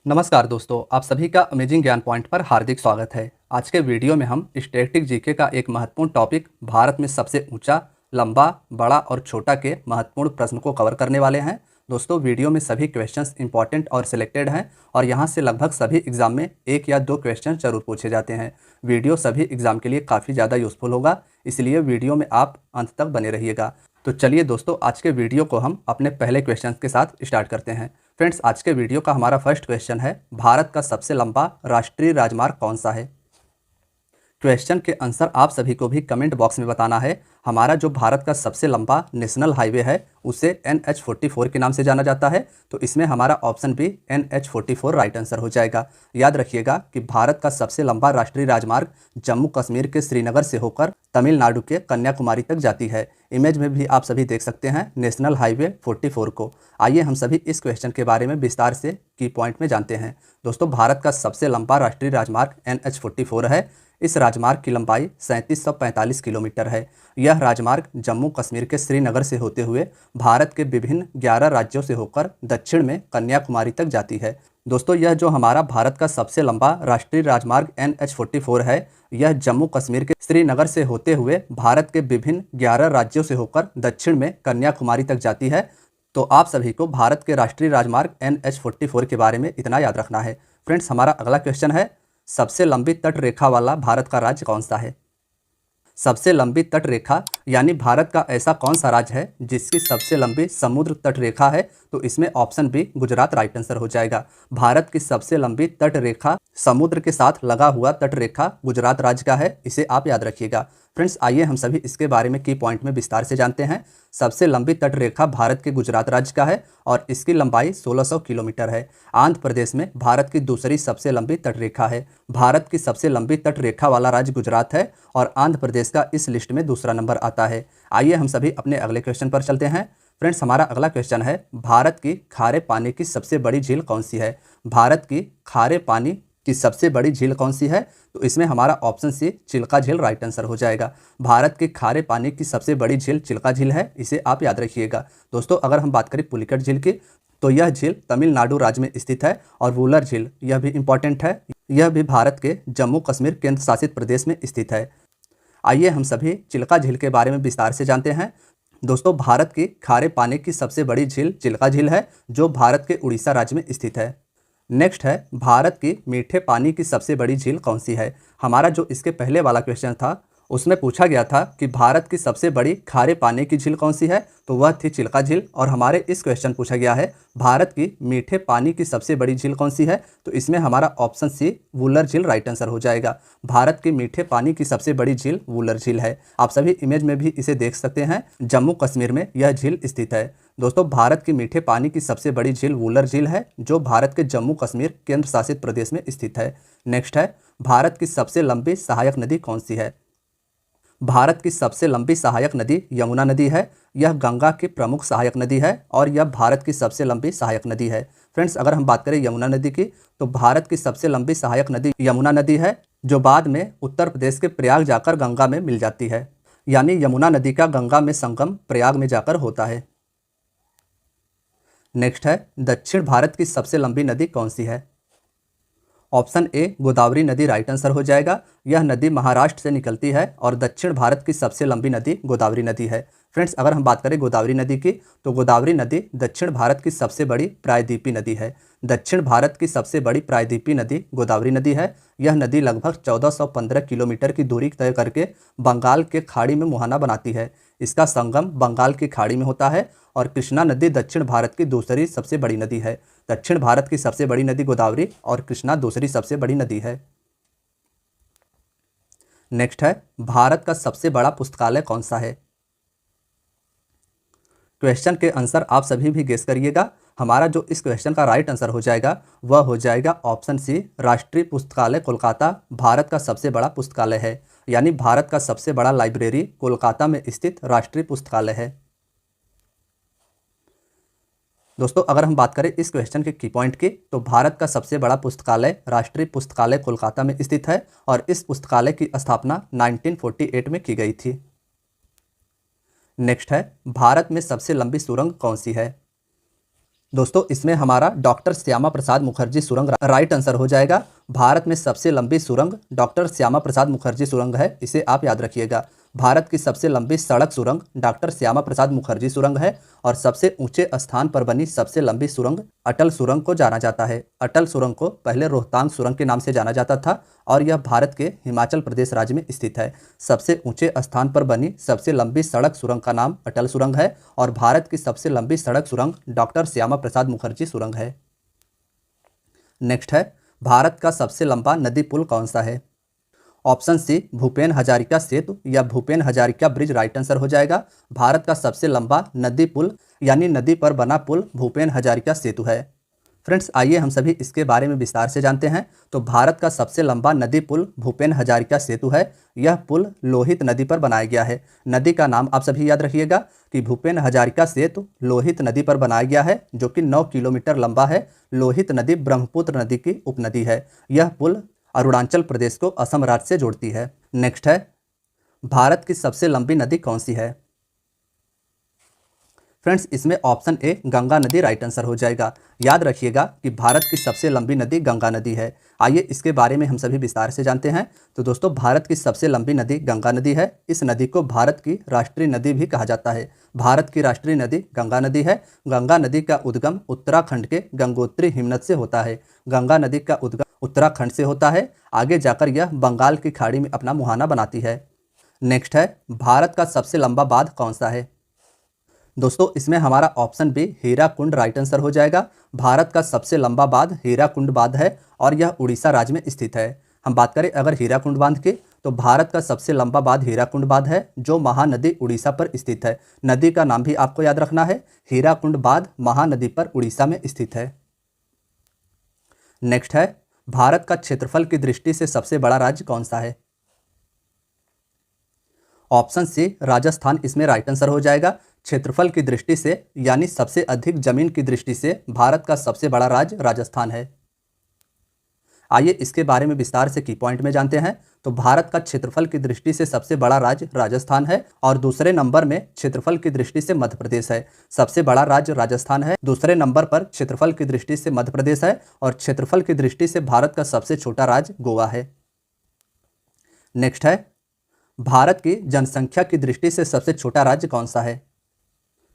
नमस्कार दोस्तों, आप सभी का अमेजिंग ज्ञान पॉइंट पर हार्दिक स्वागत है। आज के वीडियो में हम स्टैटिक जीके का एक महत्वपूर्ण टॉपिक भारत में सबसे ऊंचा, लंबा, बड़ा और छोटा के महत्वपूर्ण प्रश्न को कवर करने वाले हैं। दोस्तों, वीडियो में सभी क्वेश्चंस इंपॉर्टेंट और सिलेक्टेड हैं और यहाँ से लगभग सभी एग्जाम में एक या दो क्वेश्चन जरूर पूछे जाते हैं। वीडियो सभी एग्जाम के लिए काफ़ी ज़्यादा यूजफुल होगा, इसलिए वीडियो में आप अंत तक बने रहिएगा। तो चलिए दोस्तों, आज के वीडियो को हम अपने पहले क्वेश्चन के साथ स्टार्ट करते हैं। फ्रेंड्स, आज के वीडियो का हमारा फर्स्ट क्वेश्चन है, भारत का सबसे लंबा राष्ट्रीय राजमार्ग कौन सा है। क्वेश्चन के आंसर आप सभी को भी कमेंट बॉक्स में बताना है। हमारा जो भारत का सबसे लंबा नेशनल हाईवे है उसे NH44 के नाम से जाना जाता है, तो इसमें हमारा ऑप्शन भी NH44 राइट आंसर हो जाएगा। याद रखिएगा कि भारत का सबसे लंबा राष्ट्रीय राजमार्ग जम्मू कश्मीर के श्रीनगर से होकर तमिलनाडु के कन्याकुमारी तक जाती है। इमेज में भी आप सभी देख सकते हैं नेशनल हाईवे 44 को। आइए हम सभी इस क्वेश्चन के बारे में विस्तार से की पॉइंट में जानते हैं। दोस्तों, भारत का सबसे लंबा राष्ट्रीय राजमार्ग NH44 है। इस राजमार्ग की लंबाई 3745 किलोमीटर है। यह राजमार्ग जम्मू कश्मीर के श्रीनगर से होते हुए भारत के विभिन्न 11 राज्यों से होकर दक्षिण में कन्याकुमारी तक जाती है। दोस्तों, यह जो हमारा भारत का सबसे लंबा राष्ट्रीय राजमार्ग NH44 है, यह जम्मू कश्मीर के श्रीनगर से होते हुए भारत के विभिन्न 11 राज्यों से होकर दक्षिण में कन्याकुमारी तक जाती है। तो आप सभी को भारत के राष्ट्रीय राजमार्ग NH44 के बारे में इतना याद रखना है। फ्रेंड्स, हमारा अगला क्वेश्चन है, सबसे लंबी तट रेखा वाला भारत का राज्य कौन सा है। सबसे लंबी तट रेखा यानी भारत का ऐसा कौन सा राज्य है जिसकी सबसे लंबी समुद्र तट रेखा है, तो इसमें option B Gujarat right answer हो जाएगा। भारत की सबसे लंबी तट रेखा समुद्र के साथ लगा हुआ तट रेखा गुजरात राज्य का है, इसे आप याद रखिएगा। फ्रेंड्स, आइए हम सभी इसके बारे में की पॉइंट में विस्तार से जानते हैं। सबसे लंबी तट रेखा भारत के गुजरात राज्य का है और इसकी लंबाई 1600 किलोमीटर है। आंध्र प्रदेश में भारत की दूसरी सबसे लंबी तट रेखा है। भारत की सबसे लंबी तट रेखा वाला राज्य गुजरात है और आंध्र प्रदेश का इस लिस्ट में दूसरा नंबर आता है। आइए हम सभी अपने अगले क्वेश्चन पर चलते हैं। फ्रेंड्स, हमारा अगला क्वेश्चन है, भारत की खारे पानी की सबसे बड़ी झील कौन सी है। भारत की खारे पानी की सबसे बड़ी झील कौन सी है, तो इसमें हमारा ऑप्शन सी चिल्का झील राइट आंसर हो जाएगा। भारत के खारे पानी की सबसे बड़ी झील चिल्का झील है, इसे आप याद रखिएगा। दोस्तों, अगर हम बात करें पुलिकट झील की, तो यह झील तमिलनाडु राज्य में स्थित है। और वूलर झील, यह भी इंपॉर्टेंट है, यह भी भारत के जम्मू कश्मीर केंद्र शासित प्रदेश में स्थित है। आइए हम सभी चिल्का झील के बारे में विस्तार से जानते हैं। दोस्तों, भारत की खारे पानी की सबसे बड़ी झील चिल्का झील है, जो भारत के उड़ीसा राज्य में स्थित है। नेक्स्ट है, भारत की मीठे पानी की सबसे बड़ी झील कौन सी है। हमारा जो इसके पहले वाला क्वेश्चन था उसमें पूछा गया था कि भारत की सबसे बड़ी खारे पानी की झील कौन सी है, तो वह थी चिल्का झील। और हमारे इस क्वेश्चन पूछा गया है, भारत की मीठे पानी की सबसे बड़ी झील कौन सी है, तो इसमें हमारा ऑप्शन सी वूलर झील राइट आंसर हो जाएगा। भारत की मीठे पानी की सबसे बड़ी झील वूलर झील है। आप सभी इमेज में भी इसे देख सकते हैं, जम्मू कश्मीर में यह झील स्थित है। दोस्तों, भारत की मीठे पानी की सबसे बड़ी झील वूलर झील है, जो भारत के जम्मू कश्मीर केंद्र शासित प्रदेश में स्थित है। नेक्स्ट है, भारत की सबसे लंबी सहायक नदी कौन सी है। भारत की सबसे लंबी सहायक नदी यमुना नदी है। यह गंगा की प्रमुख सहायक नदी है और यह भारत की सबसे लंबी सहायक नदी है। फ्रेंड्स, अगर हम बात करें यमुना नदी की, तो भारत की सबसे लंबी सहायक नदी यमुना नदी है, जो बाद में उत्तर प्रदेश के प्रयाग जाकर गंगा में मिल जाती है। यानी यमुना नदी का गंगा में संगम प्रयाग में जाकर होता है। नेक्स्ट है, दक्षिण भारत की सबसे लंबी नदी कौन सी है। ऑप्शन ए गोदावरी नदी राइट आंसर हो जाएगा। यह नदी महाराष्ट्र से निकलती है और दक्षिण भारत की सबसे लंबी नदी गोदावरी नदी है। फ्रेंड्स, अगर हम बात करें गोदावरी नदी की, तो गोदावरी नदी दक्षिण भारत की सबसे बड़ी प्रायद्वीपीय नदी है। दक्षिण भारत की सबसे बड़ी प्रायद्वीपीय नदी गोदावरी नदी है। यह नदी लगभग 1415 किलोमीटर की दूरी तय करके बंगाल के खाड़ी में मुहाना बनाती है। इसका संगम बंगाल की खाड़ी में होता है और कृष्णा नदी दक्षिण भारत की दूसरी सबसे बड़ी नदी है। दक्षिण भारत की सबसे बड़ी नदी गोदावरी और कृष्णा दूसरी सबसे बड़ी नदी है। नेक्स्ट है, भारत का सबसे बड़ा पुस्तकालय कौन सा है। क्वेश्चन के आंसर आप सभी भी गेस करिएगा। हमारा जो इस क्वेश्चन का राइट आंसर हो जाएगा वह हो जाएगा ऑप्शन सी राष्ट्रीय पुस्तकालय कोलकाता भारत का सबसे बड़ा पुस्तकालय है। यानी भारत का सबसे बड़ा लाइब्रेरी कोलकाता में स्थित राष्ट्रीय पुस्तकालय है। दोस्तों, अगर हम बात करें इस क्वेश्चन के की पॉइंट की, तो भारत का सबसे बड़ा पुस्तकालय राष्ट्रीय पुस्तकालय कोलकाता में स्थित है और इस पुस्तकालय की स्थापना 1948 में की गई थी। नेक्स्ट है, भारत में सबसे लंबी सुरंग कौन सी है। दोस्तों इसमें हमारा डॉक्टर श्यामा प्रसाद मुखर्जी सुरंग राइट आंसर हो जाएगा। भारत में सबसे लंबी सुरंग डॉक्टर श्यामा प्रसाद मुखर्जी सुरंग है, इसे आप याद रखिएगा। भारत की सबसे लंबी सड़क सुरंग डॉक्टर श्यामा प्रसाद मुखर्जी सुरंग है और सबसे ऊंचे स्थान पर बनी सबसे लंबी सुरंग अटल सुरंग को जाना जाता है। अटल सुरंग को पहले रोहतांग सुरंग के नाम से जाना जाता था और यह भारत के हिमाचल प्रदेश राज्य में स्थित है। सबसे ऊंचे स्थान पर बनी सबसे लंबी सड़क सुरंग का नाम अटल सुरंग है और भारत की सबसे लंबी सड़क सुरंग डॉक्टर श्यामा प्रसाद मुखर्जी सुरंग है। नेक्स्ट है, भारत का सबसे लंबा नदी पुल कौन सा है? ऑप्शन सी भूपेन हजारिका सेतु या Bhupen Hazarika bridge right answer हो जाएगा। भारत का सबसे लंबा नदी पुल यानी नदी पर बना पुल भूपेन हजारिका सेतु है। फ्रेंड्स आइए हम सभी इसके बारे में विस्तार से जानते हैं। तो भारत का सबसे लंबा नदी पुल भूपेन हजारिका सेतु है। यह पुल लोहित नदी पर बनाया गया है। नदी का नाम आप सभी याद रखिएगा कि भूपेन हजारिका सेतु लोहित नदी पर बनाया गया है, जो कि 9 किलोमीटर लंबा है। लोहित नदी ब्रह्मपुत्र नदी की उपनदी है। यह पुल अरुणाचल प्रदेश को असम राज्य से जोड़ती है। नेक्स्ट है, भारत की सबसे लंबी नदी कौन सी है? फ्रेंड्स इसमें ऑप्शन ए गंगा नदी राइट आंसर हो जाएगा। याद रखिएगा कि भारत की सबसे लंबी नदी गंगा नदी है। आइए इसके बारे में हम सभी विस्तार से जानते हैं। तो दोस्तों भारत की सबसे लंबी नदी गंगा नदी है। इस नदी को भारत की राष्ट्रीय नदी भी कहा जाता है। भारत की राष्ट्रीय नदी गंगा नदी है। गंगा नदी का उद्गम उत्तराखंड के गंगोत्री हिमनद से होता है। गंगा नदी का उद्गम उत्तराखंड से होता है। आगे जाकर यह बंगाल की खाड़ी में अपना मुहाना बनाती है। नेक्स्ट है, भारत का सबसे लंबा बांध कौन सा है? दोस्तों इसमें हमारा option B Hirakud right answer हो जाएगा। भारत का सबसे लंबा बांध हीराकुंड बांध है और यह उड़ीसा राज्य में स्थित है। हम बात करें अगर हीराकुंड बांध की, तो भारत का सबसे लंबा बांध हीराकुंड बांध है, जो महानदी उड़ीसा पर स्थित है। नदी का नाम भी आपको याद रखना है, हीराकुंड बांध महानदी पर उड़ीसा में स्थित है। नेक्स्ट है, भारत का क्षेत्रफल की दृष्टि से सबसे बड़ा राज्य कौन सा है? ऑप्शन सी राजस्थान इसमें राइट आंसर हो जाएगा। क्षेत्रफल की दृष्टि से यानी सबसे अधिक जमीन की दृष्टि से भारत का सबसे बड़ा राज्य राजस्थान है। आइए इसके बारे में विस्तार से की पॉइंट में जानते हैं। तो भारत का क्षेत्रफल की दृष्टि से सबसे बड़ा राज्य राजस्थान है और दूसरे नंबर में क्षेत्रफल की दृष्टि से मध्य प्रदेश है। सबसे बड़ा राज्य राजस्थान है, दूसरे नंबर पर क्षेत्रफल की दृष्टि से मध्य प्रदेश है और क्षेत्रफल की दृष्टि से भारत का सबसे छोटा राज्य गोवा है। नेक्स्ट है, भारत की जनसंख्या की दृष्टि से सबसे छोटा राज्य कौन सा है?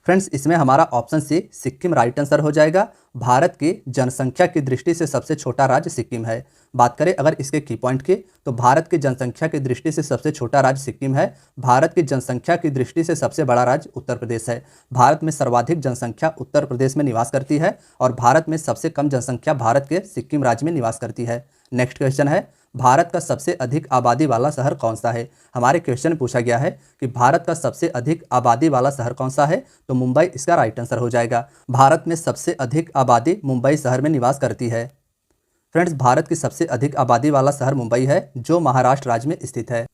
फ्रेंड्स इसमें हमारा option C Sikkim right answer हो जाएगा। भारत की जनसंख्या की दृष्टि से सबसे छोटा राज्य सिक्किम है। बात करें अगर इसके की पॉइंट की, तो भारत की जनसंख्या की दृष्टि से सबसे छोटा राज्य सिक्किम है। भारत की जनसंख्या की दृष्टि से सबसे बड़ा राज्य उत्तर प्रदेश है। भारत में सर्वाधिक जनसंख्या उत्तर प्रदेश में निवास करती है और भारत में सबसे कम जनसंख्या भारत के सिक्किम राज्य में निवास करती है। नेक्स्ट क्वेश्चन है, भारत का सबसे अधिक आबादी वाला शहर कौन सा है? हमारे क्वेश्चन में पूछा गया है कि भारत का सबसे अधिक आबादी वाला शहर कौन सा है, तो मुंबई इसका राइट आंसर हो जाएगा। भारत में सबसे अधिक आबादी मुंबई शहर में निवास करती है। फ्रेंड्स भारत की सबसे अधिक आबादी वाला शहर मुंबई है, जो महाराष्ट्र राज्य में स्थित है।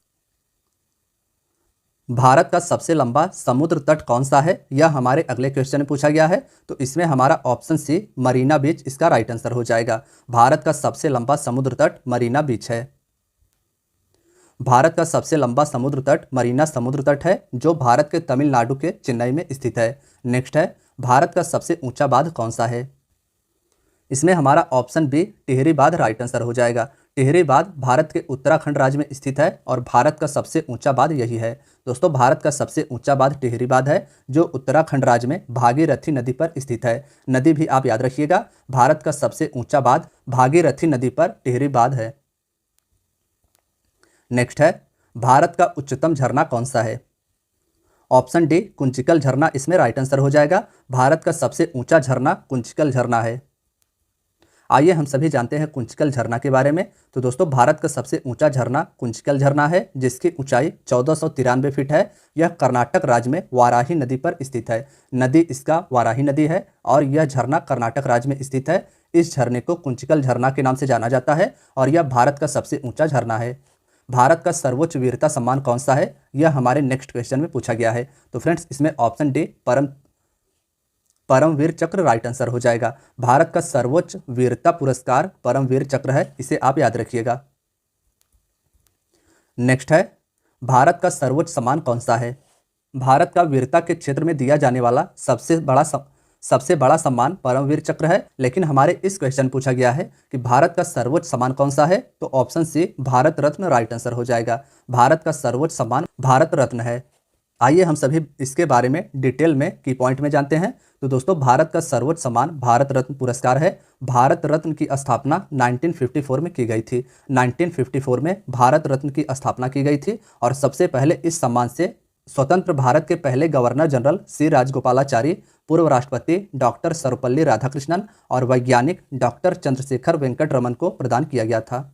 भारत का सबसे लंबा समुद्र तट कौन सा है, यह हमारे अगले क्वेश्चन में पूछा गया है। तो इसमें हमारा ऑप्शन सी मरीना बीच इसका राइट आंसर हो जाएगा। भारत का सबसे लंबा समुद्र तट मरीना बीच है। भारत का सबसे लंबा समुद्र तट मरीना समुद्र तट है, जो भारत के तमिलनाडु के चेन्नई में स्थित है। नेक्स्ट है, भारत का सबसे ऊंचा बांध कौन सा है? इसमें हमारा ऑप्शन बी टिहरी बांध राइट आंसर हो जाएगा। टिहरी बांध भारत के उत्तराखंड राज्य में स्थित है और भारत का सबसे ऊंचा बांध यही है। दोस्तों भारत का सबसे ऊंचा बांध टिहरी बांध है, जो उत्तराखंड राज्य में भागीरथी नदी पर स्थित है। नदी भी आप याद रखिएगा, भारत का सबसे ऊंचा बांध भागीरथी नदी पर टिहरी बांध है। नेक्स्ट है, भारत का उच्चतम झरना कौन सा है? ऑप्शन डी कुंचिकल झरना इसमें राइट आंसर हो जाएगा। भारत का सबसे ऊंचा झरना कुंचिकल झरना है। आइए हम सभी जानते हैं कुंचिकल झरना के बारे में। तो दोस्तों भारत का सबसे ऊंचा झरना कुंचिकल झरना है, जिसकी ऊंचाई 1493 फीट है। यह कर्नाटक राज्य में वाराही नदी पर स्थित है। नदी इसका वाराही नदी है और यह झरना कर्नाटक राज्य में स्थित है। इस झरने को कुंचिकल झरना के नाम से जाना जाता है और यह भारत का सबसे ऊंचा झरना है। भारत का सर्वोच्च वीरता सम्मान कौन सा है, यह हमारे नेक्स्ट क्वेश्चन में पूछा गया है। तो फ्रेंड्स इसमें ऑप्शन डी परमवीर चक्र राइट आंसर हो जाएगा। भारत का सर्वोच्च वीरता पुरस्कार परमवीर चक्र है, इसे आप याद रखिएगा। नेक्स्ट है, भारत का सर्वोच्च सम्मान कौन सा है? भारत का वीरता के क्षेत्र में दिया जाने वाला सबसे बड़ा सबसे बड़ा सम्मान परमवीर चक्र है, लेकिन हमारे इस क्वेश्चन पूछा गया है कि भारत का सर्वोच्च सम्मान कौन सा है, तो option C Bharat Ratna right answer हो जाएगा। भारत का सर्वोच्च सम्मान भारत रत्न है। आइए हम सभी इसके बारे में डिटेल में की पॉइंट में जानते हैं। तो दोस्तों, भारत का सर्वोच्च सम्मान भारत रत्न पुरस्कार है। भारत रत्न की स्थापना 1954 में की गई थी। 1954 में भारत रत्न की स्थापना की गई थी और सबसे पहले इस सम्मान से स्वतंत्र भारत के पहले गवर्नर जनरल सी राजगोपालाचारी, पूर्व राष्ट्रपति डॉक्टर सर्वपल्ली राधाकृष्णन और वैज्ञानिक डॉक्टर चंद्रशेखर वेंकट रमन को प्रदान किया गया था।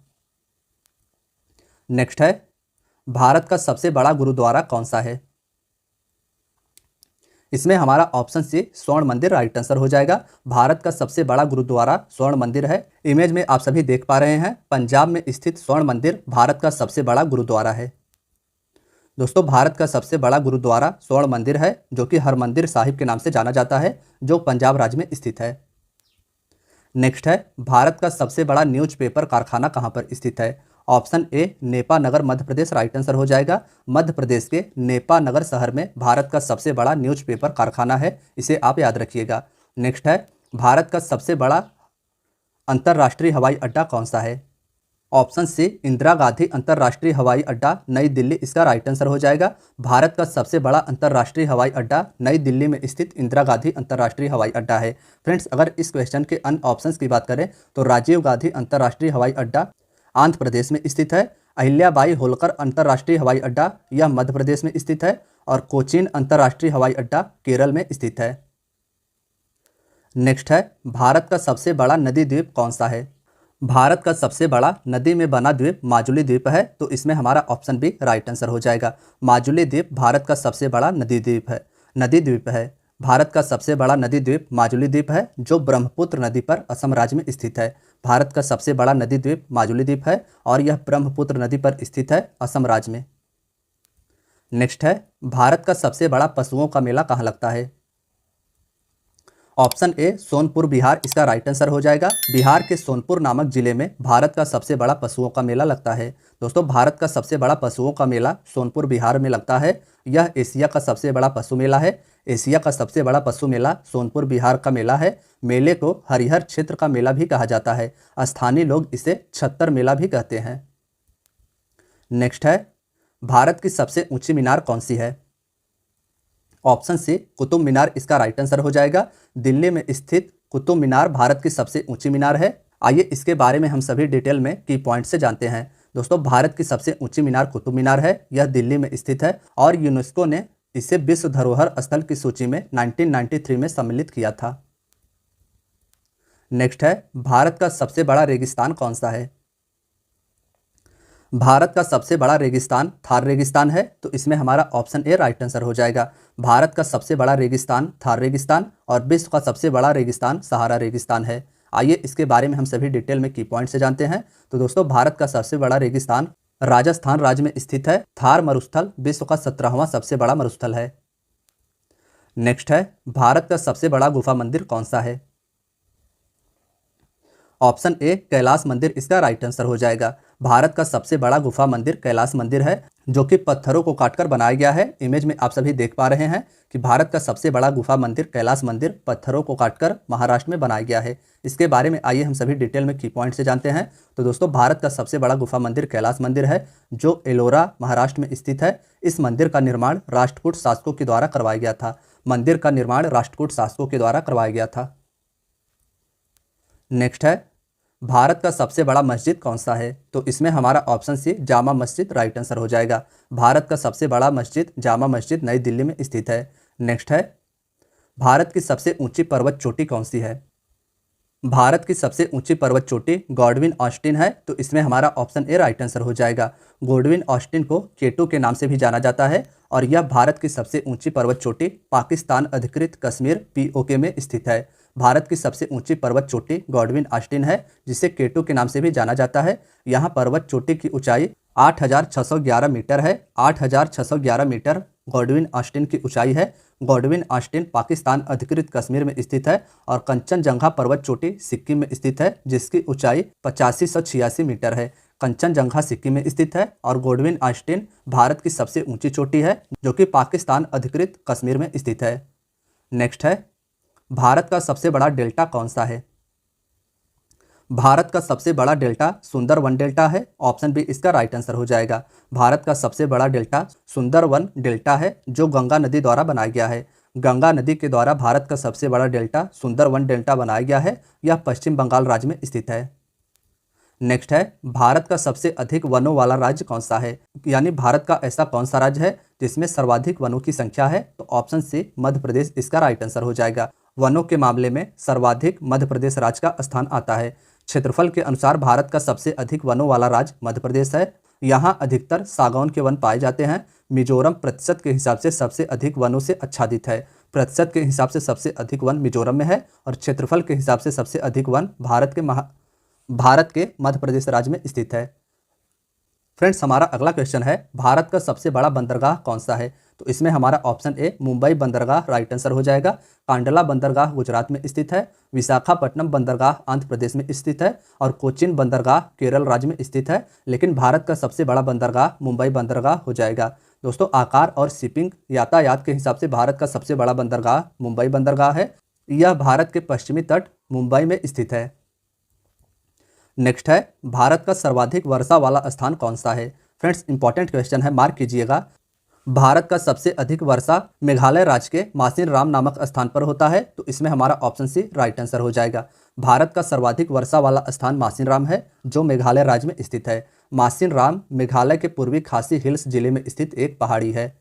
नेक्स्ट है, भारत का सबसे बड़ा गुरुद्वारा कौन सा है? इसमें हमारा ऑप्शन सी स्वर्ण मंदिर राइट आंसर हो जाएगा। भारत का सबसे बड़ा गुरुद्वारा स्वर्ण मंदिर है। इमेज में आप सभी देख पा रहे हैं, पंजाब में स्थित स्वर्ण मंदिर भारत का सबसे बड़ा गुरुद्वारा है। दोस्तों, भारत का सबसे बड़ा गुरुद्वारा स्वर्ण मंदिर है, जो कि हरमंदिर साहिब के नाम से जाना जाता है, जो पंजाब राज्य में स्थित है। नेक्स्ट है, भारत का सबसे बड़ा न्यूज़पेपर कारखाना कहाँ पर स्थित है? Option A Nipah Nagar Madhya Pradesh right answer हो जाएगा। मध्य प्रदेश के नेपा नगर शहर में भारत का सबसे बड़ा न्यूज़पेपर कारखाना है, इसे आप याद रखिएगा। नेक्स्ट है, भारत का सबसे बड़ा अंतर्राष्ट्रीय हवाई अड्डा कौन सा है? ऑप्शन सी इंदिरा गांधी अंतर्राष्ट्रीय हवाई अड्डा नई दिल्ली, इसका राइट आंसर हो जाएगा। भारत का सबसे बड़ा अंतर्राष्ट्रीय हवाई अड्डा नई दिल्ली में स्थित इंदिरा गांधी अंतर्राष्ट्रीय हवाई अड्डा है। फ्रेंड्स, अगर इस क्वेश्चन के अन्य ऑप्शंस की बात करें तो राजीव गांधी अंतर्राष्ट्रीय हवाई अड्डा आंध्र प्रदेश में स्थित है। अहिल्याबाई होलकर अंतर्राष्ट्रीय हवाई अड्डा यह मध्य प्रदेश में स्थित है और कोचीन अंतर्राष्ट्रीय हवाई अड्डा केरल में स्थित है। नेक्स्ट है, भारत का सबसे बड़ा नदी द्वीप कौन सा है? भारत का सबसे बड़ा नदी में बना द्वीप माजुली द्वीप है, तो इसमें हमारा ऑप्शन बी राइट आंसर हो जाएगा। माजुली द्वीप भारत का सबसे बड़ा नदी द्वीप है। भारत का सबसे बड़ा नदी द्वीप माजुली द्वीप है, जो ब्रह्मपुत्र नदी पर असम राज्य में स्थित है। भारत का सबसे बड़ा नदी द्वीप माजुली द्वीप है और यह ब्रह्मपुत्र नदी पर स्थित है, असम राज्य में। नेक्स्ट है, भारत का सबसे बड़ा पशुओं का मेला कहाँ लगता है? ऑप्शन ए सोनपुर बिहार, इसका राइट आंसर हो जाएगा। बिहार के सोनपुर नामक जिले में भारत का सबसे बड़ा पशुओं का मेला लगता है। दोस्तों, भारत का सबसे बड़ा पशुओं का मेला सोनपुर बिहार में लगता है। यह एशिया का सबसे बड़ा पशु मेला है। एशिया का सबसे बड़ा पशु मेला सोनपुर बिहार का मेला है। मेले को हरिहर क्षेत्र का मेला भी कहा जाता है। स्थानीय लोग इसे छत्तर मेला भी कहते हैं। नेक्स्ट है, भारत की सबसे ऊंची मीनार कौन सी है? ऑप्शन सी कुतुब मीनार, इसका राइट आंसर हो जाएगा। दिल्ली में स्थित कुतुब मीनार भारत की सबसे ऊंची मीनार है। आइए इसके बारे में हम सभी डिटेल में की पॉइंट से जानते हैं। दोस्तों, भारत की सबसे ऊंची मीनार कुतुब मीनार है। यह दिल्ली में स्थित है और यूनेस्को ने इसे विश्व धरोहर स्थल की सूची में 1993 में सम्मिलित किया था। नेक्स्ट है, भारत का सबसे बड़ा रेगिस्तान कौन सा है? भारत का सबसे बड़ा रेगिस्तान थार रेगिस्तान है, तो इसमें हमारा ऑप्शन ए राइट आंसर हो जाएगा। भारत का सबसे बड़ा रेगिस्तान थार रेगिस्तान और विश्व का सबसे बड़ा रेगिस्तान सहारा रेगिस्तान है। आइए इसके बारे में हम सभी डिटेल में की पॉइंट से जानते हैं। तो दोस्तों, भारत का सबसे बड़ा रेगिस्तान राजस्थान राज्य में स्थित है। थार मरुस्थल विश्व का 17वां सबसे बड़ा मरुस्थल है। नेक्स्ट है, भारत का सबसे बड़ा गुफा मंदिर कौन सा है? ऑप्शन ए कैलाश मंदिर, इसका राइट आंसर हो जाएगा। भारत का सबसे बड़ा गुफा मंदिर कैलाश मंदिर है, जो कि पत्थरों को काटकर बनाया गया है। इमेज में आप सभी देख पा रहे हैं कि भारत का सबसे बड़ा गुफा मंदिर कैलाश मंदिर पत्थरों को काटकर महाराष्ट्र में बनाया गया है। इसके बारे में आइए हम सभी डिटेल में की पॉइंट से जानते हैं। तो दोस्तों, भारत का सबसे बड़ा गुफा मंदिर कैलाश मंदिर है, जो एलोरा महाराष्ट्र में स्थित है। इस मंदिर का निर्माण राष्ट्रकूट शासकों के द्वारा करवाया गया था। मंदिर का निर्माण राष्ट्रकूट शासकों के द्वारा करवाया गया था। नेक्स्ट है, भारत का सबसे बड़ा मस्जिद कौन सा है? तो इसमें हमारा ऑप्शन सी जामा मस्जिद राइट आंसर हो जाएगा। भारत का सबसे बड़ा मस्जिद जामा मस्जिद नई दिल्ली में स्थित है। नेक्स्ट है, भारत की सबसे ऊंची पर्वत चोटी कौन सी है? भारत की सबसे ऊंची पर्वत चोटी गॉडविन ऑस्टिन है, तो इसमें हमारा ऑप्शन ए राइट आंसर हो जाएगा। गॉडविन ऑस्टिन को केटू के नाम से भी जाना जाता है और यह भारत की सबसे ऊंची पर्वत चोटी पाकिस्तान अधिकृत कश्मीर POK में स्थित है। भारत की सबसे ऊंची पर्वत चोटी गॉडविन ऑस्टिन है, जिसे केटू के नाम से भी जाना जाता है। यहाँ पर्वत चोटी की ऊंचाई 8611 मीटर है। 8611 मीटर गॉडविन ऑस्टिन की ऊंचाई है। गॉडविन ऑस्टिन पाकिस्तान अधिकृत कश्मीर में स्थित है और कंचनजंगा पर्वत चोटी सिक्किम में स्थित है, जिसकी ऊंचाई 8586 मीटर है। कंचनजंगा सिक्किम में स्थित है और गॉडविन ऑस्टिन भारत की सबसे ऊंची चोटी है, जो कि पाकिस्तान अधिकृत कश्मीर में स्थित है। नेक्स्ट है, भारत का सबसे बड़ा डेल्टा कौन सा है? भारत का सबसे बड़ा डेल्टा सुंदरवन डेल्टा है। ऑप्शन बी इसका राइट आंसर हो जाएगा। भारत का सबसे बड़ा डेल्टा सुंदरवन डेल्टा है, जो गंगा नदी द्वारा बनाया गया है। गंगा नदी के द्वारा भारत का सबसे बड़ा डेल्टा सुंदरवन डेल्टा बनाया गया है। यह पश्चिम बंगाल राज्य में स्थित है। नेक्स्ट है, भारत का सबसे अधिक वनों वाला राज्य कौन सा है? यानी भारत का ऐसा कौन सा राज्य है जिसमें सर्वाधिक वनों की संख्या है? तो ऑप्शन सी मध्य प्रदेश इसका राइट आंसर हो जाएगा। वनों के मामले में सर्वाधिक मध्य प्रदेश राज्य का स्थान आता है। क्षेत्रफल के अनुसार भारत का सबसे अधिक वनों वाला राज्य मध्य प्रदेश है। यहाँ अधिकतर सागौन के वन पाए जाते हैं। मिजोरम प्रतिशत के हिसाब से सबसे अधिक वनों से आच्छादित है। प्रतिशत के हिसाब से सबसे अधिक वन मिजोरम में है और क्षेत्रफल के हिसाब से सबसे अधिक वन भारत के मध्य प्रदेश राज्य में स्थित है। फ्रेंड्स, हमारा अगला क्वेश्चन है, भारत का सबसे बड़ा बंदरगाह कौन सा है? तो इसमें हमारा ऑप्शन ए मुंबई बंदरगाह राइट आंसर हो जाएगा। कांडला बंदरगाह गुजरात में स्थित है। विशाखापट्टनम बंदरगाह आंध्र प्रदेश में स्थित है और कोचिन बंदरगाह केरल राज्य में स्थित है। लेकिन भारत का सबसे बड़ा बंदरगाह मुंबई बंदरगाह हो जाएगा। दोस्तों, आकार और शिपिंग यातायात के हिसाब से भारत का सबसे बड़ा बंदरगाह मुंबई बंदरगाह है। यह भारत के पश्चिमी तट मुंबई में स्थित है। नेक्स्ट है, भारत का सर्वाधिक वर्षा वाला स्थान कौन सा है? फ्रेंड्स, इंपॉर्टेंट क्वेश्चन है, मार्क कीजिएगा। भारत का सबसे अधिक वर्षा मेघालय राज्य के मासिन राम नामक स्थान पर होता है। तो इसमें हमारा ऑप्शन सी राइट आंसर हो जाएगा। भारत का सर्वाधिक वर्षा वाला स्थान मासिन राम है, जो मेघालय राज्य में स्थित है। मासिन राम मेघालय के पूर्वी खासी हिल्स जिले में स्थित एक पहाड़ी है।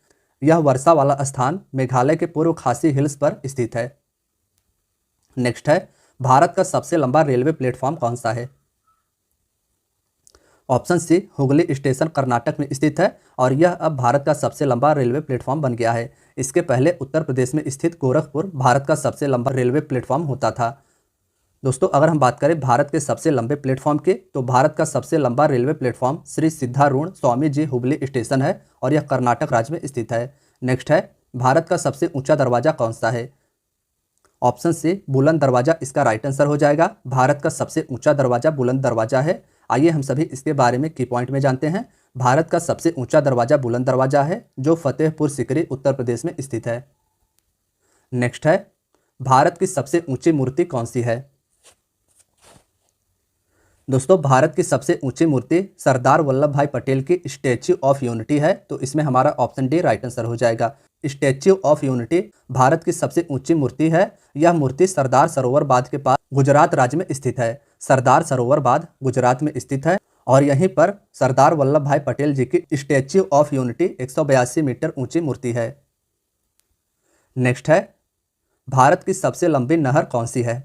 यह वर्षा वाला स्थान मेघालय के पूर्व खासी हिल्स पर स्थित है। नेक्स्ट है, भारत का सबसे लंबा रेलवे प्लेटफॉर्म कौन सा है? Option C Hooghly station Karnataka में स्थित है और यह अब भारत का सबसे लंबा रेलवे प्लेटफॉर्म बन गया है। इसके पहले उत्तर प्रदेश में स्थित गोरखपुर भारत का सबसे लंबा रेलवे प्लेटफॉर्म होता था। दोस्तों, अगर हम बात करें भारत के सबसे लंबे प्लेटफॉर्म की, तो भारत का सबसे लंबा railway platform Shri Siddharudha Swami ji Hubli station है और यह कर्नाटक राज्य में स्थित है। नेक्स्ट है, भारत का सबसे ऊंचा दरवाजा कौन सा है? ऑप्शन सी बुलंद दरवाजा इसका राइट आंसर हो जाएगा। भारत का सबसे ऊंचा दरवाजा बुलंद दरवाजा है। आइए हम सभी इसके बारे में की पॉइंट में जानते हैं। भारत का सबसे ऊंचा दरवाजा बुलंद दरवाजा है, जो फतेहपुर सीकरी उत्तर प्रदेश में स्थित है। नेक्स्ट है, भारत की सबसे ऊंची मूर्ति कौन सी है? दोस्तों, भारत की सबसे ऊंची मूर्ति सरदार वल्लभ भाई पटेल की स्टैच्यू ऑफ यूनिटी है। तो इसमें हमारा ऑप्शन डी राइट आंसर हो जाएगा। स्टैच्यू ऑफ यूनिटी भारत की सबसे ऊंची मूर्ति है। यह मूर्ति सरदार सरोवर बांध के पास गुजरात राज्य में स्थित है। सरदार सरोवर बांध गुजरात में स्थित है और यहीं पर सरदार वल्लभ भाई पटेल जी की स्टैच्यू ऑफ यूनिटी 182 मीटर ऊंची मूर्ति है। नेक्स्ट है, भारत की सबसे लंबी नहर कौन सी है?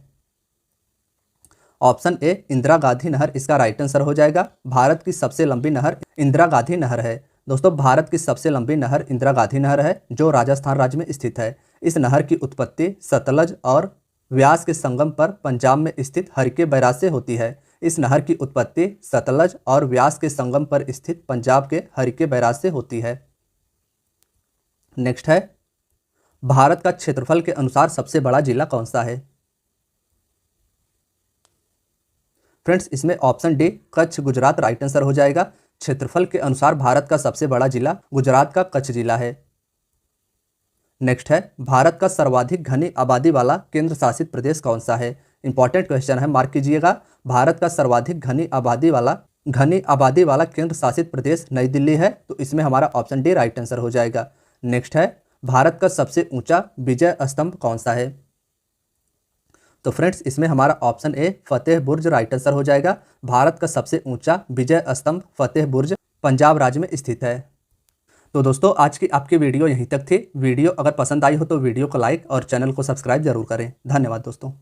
ऑप्शन ए इंदिरा गांधी नहर इसका राइट आंसर हो जाएगा। भारत की सबसे लंबी नहर इंदिरा गांधी नहर है। दोस्तों, भारत की सबसे लंबी नहर इंदिरा गांधी नहर है, जो राजस्थान राज्य में स्थित है। इस नहर की उत्पत्ति सतलज और व्यास के संगम पर पंजाब में स्थित हरिके बैराज से होती है। इस नहर की उत्पत्ति सतलज और व्यास के संगम पर स्थित पंजाब के हरिके बैराज से होती है। नेक्स्ट है, भारत का क्षेत्रफल के अनुसार सबसे बड़ा जिला कौन सा है? फ्रेंड्स, इसमें option D Kutch Gujarat right answer हो जाएगा। क्षेत्रफल के अनुसार भारत का सबसे बड़ा जिला गुजरात का कच्छ जिला है। नेक्स्ट है, भारत का सर्वाधिक घनी आबादी वाला केंद्र शासित प्रदेश कौन सा है? इंपॉर्टेंट क्वेश्चन है, मार्क कीजिएगा। भारत का सर्वाधिक घनी आबादी वाला केंद्र शासित प्रदेश नई दिल्ली है। तो इसमें हमारा ऑप्शन डी राइट आंसर हो जाएगा। नेक्स्ट है, भारत का सबसे ऊंचा विजय स्तंभ कौन सा है? तो फ्रेंड्स, इसमें हमारा option A Fateh Burj right answer हो जाएगा। भारत का सबसे ऊंचा विजय स्तंभ फतेह बुर्ज पंजाब राज्य में स्थित है। तो दोस्तों, आज की आपकी वीडियो यहीं तक थी। वीडियो अगर पसंद आई हो तो वीडियो को लाइक और चैनल को सब्सक्राइब जरूर करें। धन्यवाद दोस्तों।